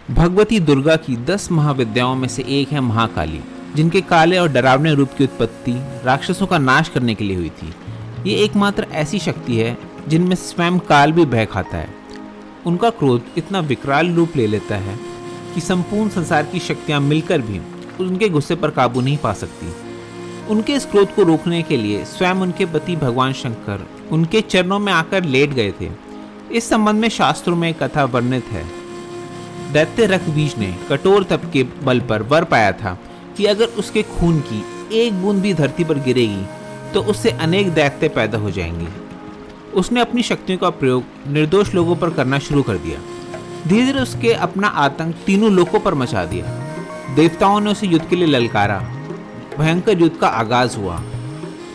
भगवती दुर्गा की 10 महाविद्याओं में से एक है महाकाली, जिनके काले और डरावने रूप की उत्पत्ति राक्षसों का नाश करने के लिए हुई थी। ये एकमात्र ऐसी शक्ति है जिनमें स्वयं काल भी भय खाता है। उनका क्रोध इतना विकराल रूप ले लेता है कि संपूर्ण संसार की शक्तियां मिलकर भी उनके गुस्से पर काबू नहीं पा सकती। उनके इस क्रोध को रोकने के लिए स्वयं उनके पति भगवान शंकर उनके चरणों में आकर लेट गए थे। इस संबंध में शास्त्रों में एक कथा वर्णित है। दैत्य रक्तबीज ने कठोर तप के बल पर वर पाया था कि अगर उसके खून की एक बूंद भी धरती पर गिरेगी तो उससे अनेक दैत्य पैदा हो जाएंगे। उसने अपनी शक्तियों का प्रयोग निर्दोष लोगों पर करना शुरू कर दिया। धीरे धीरे उसके अपना आतंक तीनों लोकों पर मचा दिया। देवताओं ने उसे युद्ध के लिए ललकारा। भयंकर युद्ध का आगाज हुआ।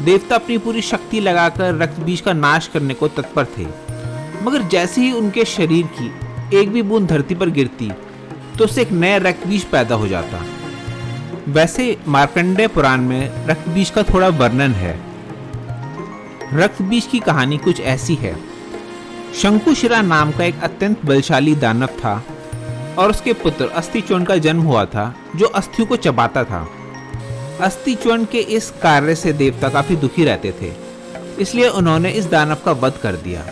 देवता अपनी पूरी शक्ति लगाकर रक्तबीज का नाश करने को तत्पर थे, मगर जैसे ही उनके शरीर की एक भी बूंद धरती पर गिरती तो उससे एक नया रक्तबीज पैदा हो जाता। वैसे मार्कंडेय पुराण में रक्तबीज का थोड़ा वर्णन है। रक्तबीज की कहानी कुछ ऐसी है। शंकुशिरा नाम का एक अत्यंत बलशाली दानव था और उसके पुत्र अस्थिचूर्ण का जन्म हुआ था, जो अस्थियों को चबाता था। अस्थिचूर्ण के इस कार्य से देवता काफी दुखी रहते थे, इसलिए उन्होंने इस दानव का वध कर दिया।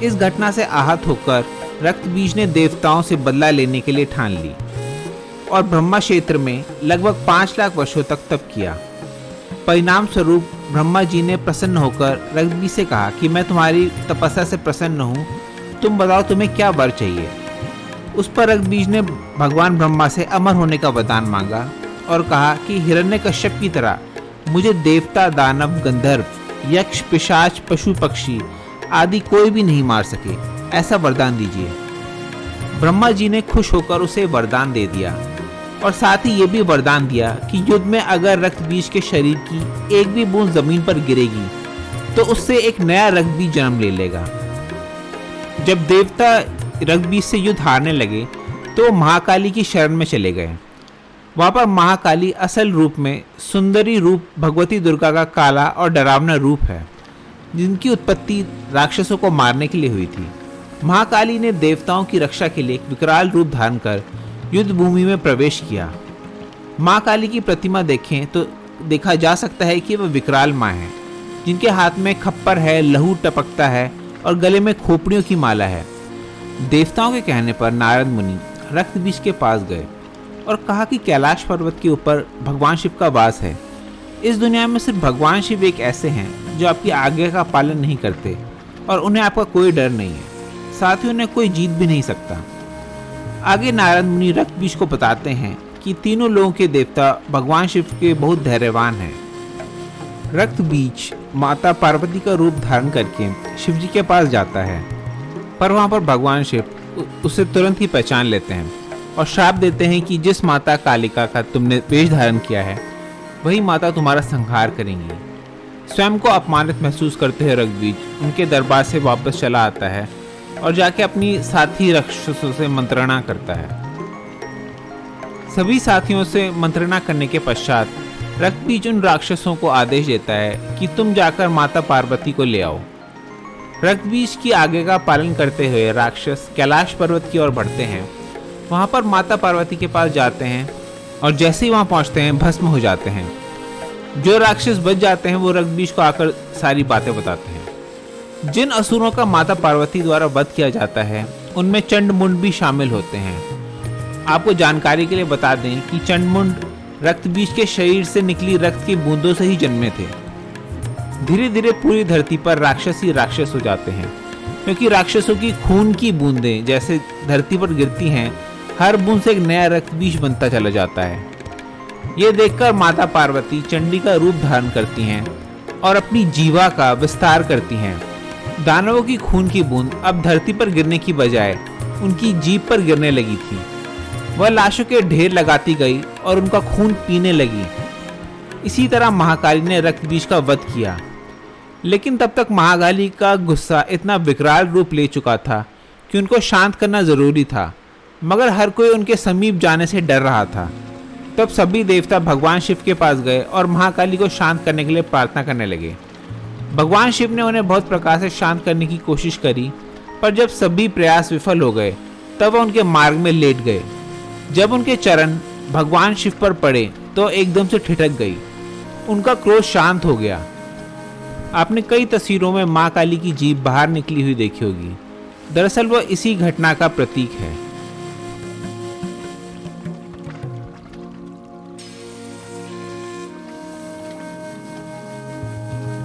इस घटना से आहत होकर रक्तबीज ने देवताओं से बदला लेने के लिए ठान ली और ब्रह्मा क्षेत्र में लगभग 5 लाख वर्षों तक तप किया। परिणाम स्वरूप ब्रह्मा जी ने प्रसन्न होकर रक्तबीज से कहा कि मैं तुम्हारी तपस्या से प्रसन्न हूँ, तुम बताओ तुम्हें क्या वर चाहिए। उस पर रक्तबीज ने भगवान ब्रह्मा से अमर होने का वरदान मांगा और कहा कि हिरण्यकश्यप की तरह मुझे देवता, दानव, गंधर्व, यक्ष, पिशाच, पशु, पक्षी आदि कोई भी नहीं मार सके, ऐसा वरदान दीजिए। ब्रह्मा जी ने खुश होकर उसे वरदान दे दिया और साथ ही ये भी वरदान दिया कि युद्ध में अगर रक्तबीज के शरीर की एक भी बूंद जमीन पर गिरेगी तो उससे एक नया रक्तबीज जन्म ले लेगा। जब देवता रक्तबीज से युद्ध हारने लगे तो महाकाली की शरण में चले गए। वहां पर महाकाली असल रूप में सुंदरी रूप भगवती दुर्गा का काला और डरावना रूप है, जिनकी उत्पत्ति राक्षसों को मारने के लिए हुई थी। महाकाली ने देवताओं की रक्षा के लिए एक विकराल रूप धारण कर युद्ध भूमि में प्रवेश किया। महाकाली की प्रतिमा देखें तो देखा जा सकता है कि वह विकराल माँ है, जिनके हाथ में खप्पर है, लहू टपकता है और गले में खोपड़ियों की माला है। देवताओं के कहने पर नारद मुनि रक्तबीज के पास गए और कहा कि कैलाश पर्वत के ऊपर भगवान शिव का वास है। इस दुनिया में सिर्फ भगवान शिव एक ऐसे हैं जो आपकी आज्ञा का पालन नहीं करते और उन्हें आपका कोई डर नहीं है, साथ ही उन्हें कोई जीत भी नहीं सकता। आगे नारद मुनि रक्तबीज को बताते हैं कि तीनों लोगों के देवता भगवान शिव के बहुत धैर्यवान हैं। रक्तबीज माता पार्वती का रूप धारण करके शिव जी के पास जाता है, पर वहां पर भगवान शिव उसे तुरंत ही पहचान लेते हैं और श्राप देते हैं कि जिस माता कालिका का तुमने वेश धारण किया है वही माता तुम्हारा संहार करेंगी। स्वयं को अपमानित महसूस करते हुए रक्तबीज उनके दरबार से वापस चला आता है और जाके अपनी साथी राक्षसों से मंत्रणा करता है। सभी साथियों से मंत्रणा करने के पश्चात रक्तबीज उन राक्षसों को आदेश देता है कि तुम जाकर माता पार्वती को ले आओ। रक्तबीज की आज्ञा का पालन करते हुए राक्षस कैलाश पर्वत की ओर बढ़ते हैं। वहां पर माता पार्वती के पास जाते हैं और जैसे ही वहां पहुंचते हैं भस्म हो जाते हैं। जो राक्षस बच जाते हैं वो रक्तबीज को आकर सारी बातें बताते हैं। जिन असुरों का माता पार्वती द्वारा वध किया जाता है उनमें चंडमुंड भी शामिल होते हैं। आपको जानकारी के लिए बता दें कि चंडमुंड रक्तबीज के शरीर से निकली रक्त की बूंदों से ही जन्मे थे। धीरे धीरे पूरी धरती पर राक्षस ही राक्षस हो जाते हैं, क्योंकि राक्षसों की खून की बूंदें जैसे धरती पर गिरती हैं, हर बूंद से एक नया रक्तबीज बनता चला जाता है। ये देखकर माता पार्वती चंडी का रूप धारण करती हैं और अपनी जीवा का विस्तार करती हैं। दानवों की खून की बूंद अब धरती पर गिरने की बजाय उनकी जीभ पर गिरने लगी थी। वह लाशों के ढेर लगाती गई और उनका खून पीने लगी। इसी तरह महाकाली ने रक्तबीज का वध किया, लेकिन तब तक महाकाली का गुस्सा इतना विकराल रूप ले चुका था कि उनको शांत करना जरूरी था, मगर हर कोई उनके समीप जाने से डर रहा था। तब सभी देवता भगवान शिव के पास गए और महाकाली को शांत करने के लिए प्रार्थना करने लगे। भगवान शिव ने उन्हें बहुत प्रकार से शांत करने की कोशिश करी, पर जब सभी प्रयास विफल हो गए तब वह उनके मार्ग में लेट गए जब उनके चरण भगवान शिव पर पड़े तो एकदम से ठिठक गई। उनका क्रोध शांत हो गया। आपने कई तस्वीरों में मां काली की जीभ बाहर निकली हुई देखी होगी। दरअसल वह इसी घटना का प्रतीक है।